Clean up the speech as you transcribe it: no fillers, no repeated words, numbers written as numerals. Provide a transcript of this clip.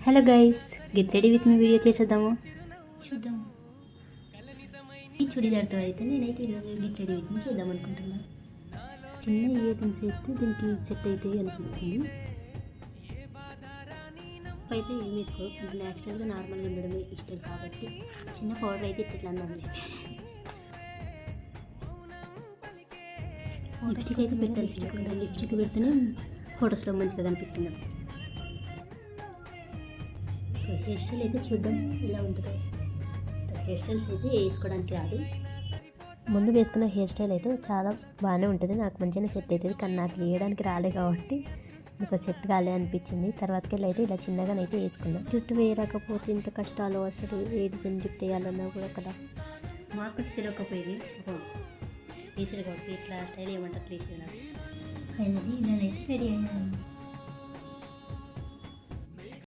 Hello guys, get ready with me video చేసేద్దాము. చూద్దాం. ఈ చుడిదార్తో అయితే నేనైతే ఈరోజు గెట్ రెడీ విత్ మీ చేద్దాం అనుకుంటున్నాను. చిన్న ఇయర్ రింగ్స్ వేస్తే దీనికి సెట్ అయితే అనిపిస్తుంది. అయితే ఏం వేసుకో, న్యాచురల్గా నార్మల్గా ఉండడమే ఇష్టం కాబట్టి చిన్న పౌడర్ అయితే ఇట్లా అన్నది. లిప్స్టిక్ అయితే పెట్టాలి ఇష్టం. లిప్స్టిక్ పెడితేనే ఫొటోస్లో మంచిగా కనిపిస్తుంది. హెయిర్ స్టైల్ అయితే చూద్దాం ఎలా ఉంటుందో. హెయిర్ స్టైల్స్ అయితే వేసుకోవడానికి రాదు. ముందు వేసుకున్న హెయిర్ స్టైల్ అయితే చాలా బాగానే ఉంటుంది, నాకు మంచిగానే సెట్ అవుతుంది. కానీ నాకు వేయడానికి రాలే కాబట్టి నాకు సెట్ కాలే అనిపించింది. తర్వాతకి అయితే ఇలా చిన్నగానైతే వేసుకున్నాను. జుట్టు వేయరాకపోతే ఇంత కష్టాలు, అసలు ఏ డిజైన్ జుట్టు వేయాలన్నా కూడా కదా. మాకు తెలియకపోయేది వేసేది కాబట్టి ఇట్లా స్టైల్ ఏమంటారు ప్లీజ్. ఫైనల్లీ ఇలానైతే రెడీ అయ్యాను.